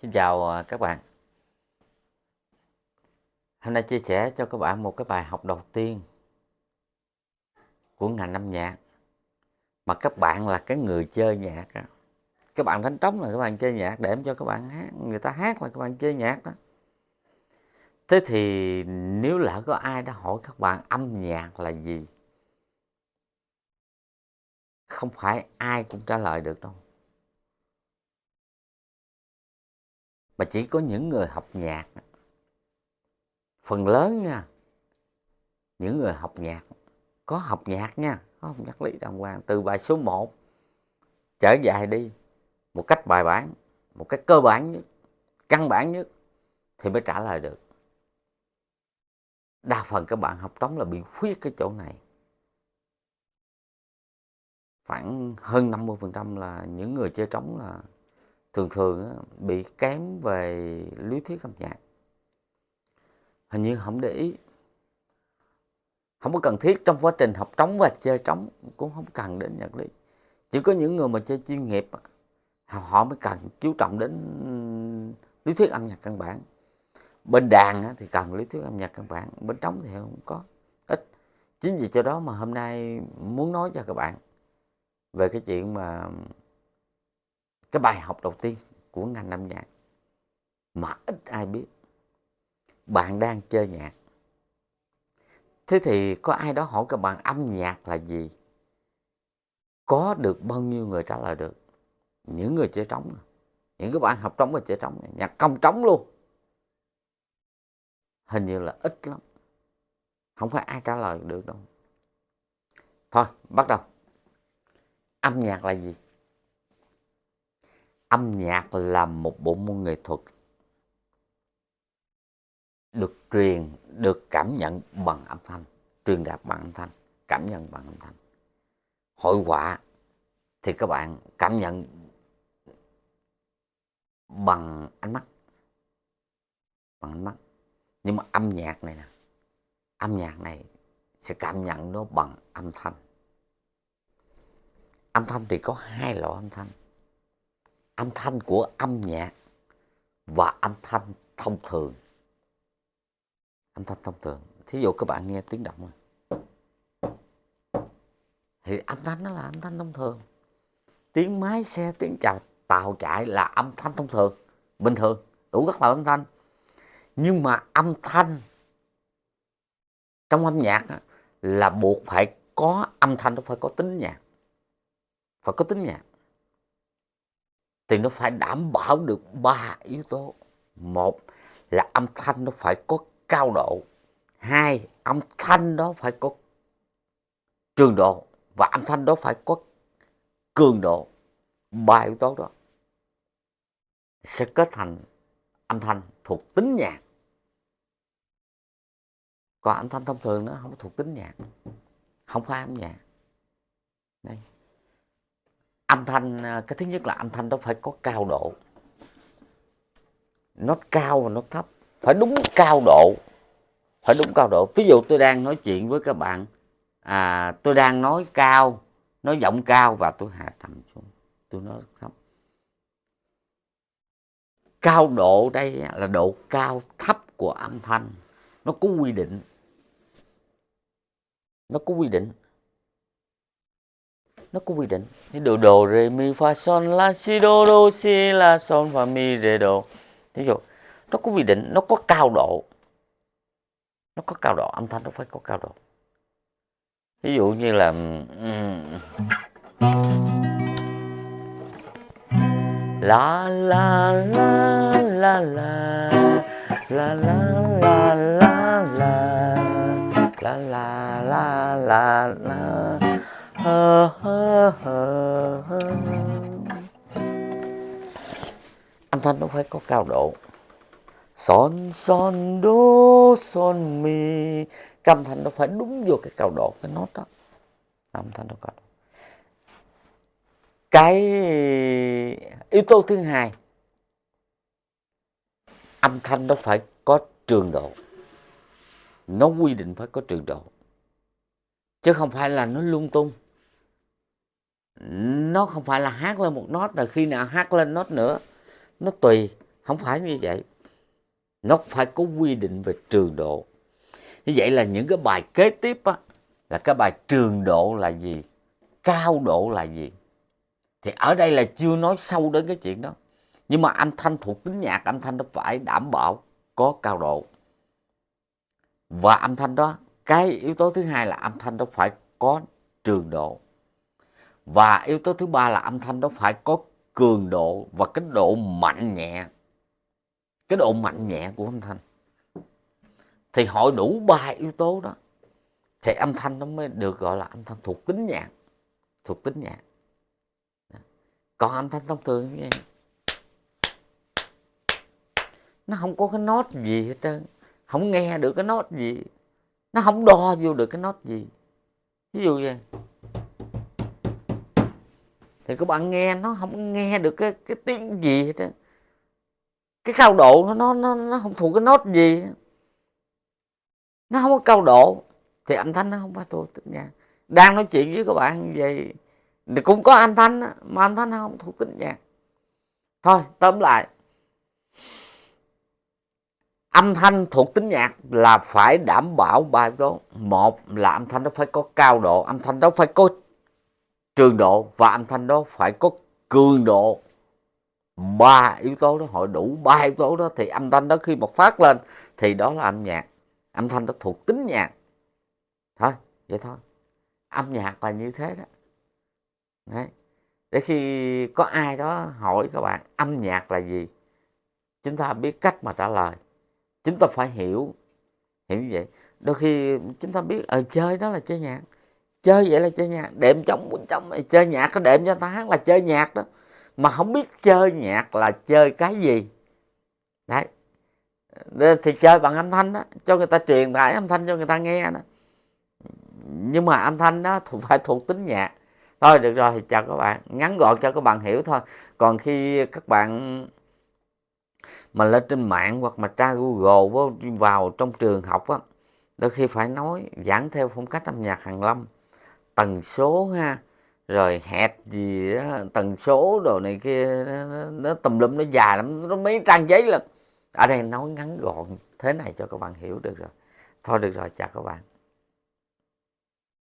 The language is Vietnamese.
Xin chào các bạn. Hôm nay chia sẻ cho các bạn một cái bài học đầu tiên của ngành âm nhạc mà các bạn là cái người chơi nhạc đó. Các bạn đánh trống là các bạn chơi nhạc, để cho các bạn hát, người ta hát là các bạn chơi nhạc đó. Thế thì nếu lỡ có ai đó hỏi các bạn âm nhạc là gì, không phải ai cũng trả lời được đâu. Mà chỉ có những người học nhạc, phần lớn nha, những người học nhạc, có học nhạc nha, có học nhạc lý đàng hoàng, từ bài số 1 trở dài đi, một cách bài bản, một cách cơ bản nhất, căn bản nhất thì mới trả lời được. Đa phần các bạn học trống là bị khuyết cái chỗ này. Khoảng hơn 50% là những người chơi trống là thường bị kém về lý thuyết âm nhạc. Hình như không để ý, không có cần thiết trong quá trình học trống và chơi trống, cũng không cần đến nhạc lý. Chỉ có những người mà chơi chuyên nghiệp họ mới cần chú trọng đến lý thuyết âm nhạc căn bản. Bên đàn thì cần lý thuyết âm nhạc căn bản, bên trống thì không có, ít. Chính vì cho đó mà hôm nay muốn nói cho các bạn về cái chuyện mà cái bài học đầu tiên của ngành âm nhạc mà ít ai biết. Bạn đang chơi nhạc, thế thì có ai đó hỏi các bạn âm nhạc là gì, có được bao nhiêu người trả lời được? Những người chơi trống, những các bạn học trống và chơi trống, nhạc công trống luôn, hình như là ít lắm, không phải ai trả lời được đâu. Thôi bắt đầu. Âm nhạc là gì? Âm nhạc là một bộ môn nghệ thuật được cảm nhận bằng âm thanh, truyền đạt bằng âm thanh, cảm nhận bằng âm thanh. Hội họa thì các bạn cảm nhận bằng ánh mắt, nhưng mà âm nhạc này nè, âm nhạc này sẽ cảm nhận nó bằng âm thanh. Âm thanh thì có hai loại âm thanh: âm thanh của âm nhạc và âm thanh thông thường. Âm thanh thông thường, thí dụ các bạn nghe tiếng động rồi, thì âm thanh đó là âm thanh thông thường. Tiếng máy xe, tiếng tàu chạy là âm thanh thông thường, bình thường, đủ các loại âm thanh. Nhưng mà âm thanh trong âm nhạc là buộc phải có âm thanh, nó phải có tính nhạc, phải có tính nhạc, thì nó phải đảm bảo được 3 yếu tố. Một là âm thanh nó phải có cao độ, hai âm thanh đó phải có trường độ, và âm thanh đó phải có cường độ. 3 yếu tố đó sẽ kết thành âm thanh thuộc tính nhạc. Còn âm thanh thông thường nó không thuộc tính nhạc, không phải âm nhạc. Đây. Âm thanh, cái thứ nhất là âm thanh đó phải có cao độ, nốt cao và nốt thấp phải đúng cao độ, phải đúng cao độ. Ví dụ tôi đang nói chuyện với các bạn, tôi đang nói cao, nói giọng cao, và tôi hạ trầm xuống, tôi nói thấp. Cao độ đây là độ cao thấp của âm thanh, nó có quy định, nó có quy định, nó có quy định. Ví dụ đồ re mi fa son la si do si la son fa mi re do, ví dụ nó có quy định, nó có cao độ, nó có cao độ, âm thanh nó phải có cao độ. Ví dụ như là la la la la la la la la la la la la la la la hơ hơ hơ hơ. Âm thanh nó phải có cao độ. Son son đô son mi, âm thanh nó phải đúng vô cái cao độ, cái nốt đó, âm thanh nó cao độ. Cái yếu tố thứ hai, âm thanh nó phải có trường độ, nó quy định phải có trường độ, chứ không phải là nó lung tung. Nó không phải là hát lên một nốt rồi khi nào hát lên nốt nữa, nó tùy. Không phải như vậy. Nó phải có quy định về trường độ. Như vậy là những cái bài kế tiếp á, là cái bài trường độ là gì, cao độ là gì. Thì ở đây là chưa nói sâu đến cái chuyện đó. Nhưng mà âm thanh thuộc tính nhạc, âm thanh nó phải đảm bảo có cao độ. Và âm thanh đó, cái yếu tố thứ hai là âm thanh đó phải có trường độ. Và yếu tố thứ ba là âm thanh đó phải có cường độ và cái độ mạnh nhẹ. Cái độ mạnh nhẹ của âm thanh. Thì hội đủ ba yếu tố đó thì âm thanh nó mới được gọi là âm thanh thuộc tính nhạc. Thuộc tính nhạc. Còn âm thanh thông thường như vậy, nó không có cái nốt gì hết trơn, không nghe được cái nốt gì, nó không đo vô được cái nốt gì. Ví dụ vậy thì các bạn nghe nó không nghe được cái tiếng gì hết trơn, cái cao độ nó không thuộc cái nốt gì, nó không có cao độ thì âm thanh nó không phải thuộc tính nhạc. Đang nói chuyện với các bạn như vậy thì cũng có âm thanh mà âm thanh nó không thuộc tính nhạc. Thôi tóm lại, âm thanh thuộc tính nhạc là phải đảm bảo ba yếu tố. Một là âm thanh đó phải có cao độ, âm thanh đó phải có trường độ và âm thanh đó phải có cường độ. Ba yếu tố đó, hội đủ ba yếu tố đó thì âm thanh đó khi mà phát lên thì đó là âm nhạc. Âm thanh đó thuộc tính nhạc. Thôi, vậy thôi. Âm nhạc là như thế đó. Đấy. Để khi có ai đó hỏi các bạn âm nhạc là gì, chúng ta biết cách mà trả lời. Chúng ta phải hiểu như vậy. Đôi khi chúng ta biết chơi đó là chơi nhạc, chơi vậy là chơi nhạc, đệm trống quýnh trống chơi nhạc, cái đệm cho ta hát là chơi nhạc đó, mà không biết chơi nhạc là chơi cái gì. Đấy, thì chơi bằng âm thanh đó, cho người ta truyền tải âm thanh cho người ta nghe đó, nhưng mà âm thanh đó phải thuộc tính nhạc. Thôi được rồi, thì chào các bạn, ngắn gọn cho các bạn hiểu thôi. Còn khi các bạn mà lên trên mạng hoặc mà tra Google vào trong trường học á, đôi khi phải nói giảng theo phong cách âm nhạc Hàn Lâm, tần số ha, rồi hẹp gì đó, tần số đồ này kia, nó tùm lum, nó dài lắm, nó mấy trang giấy lận. Ở đây nói ngắn gọn thế này cho các bạn hiểu được rồi. Thôi được rồi, chào các bạn.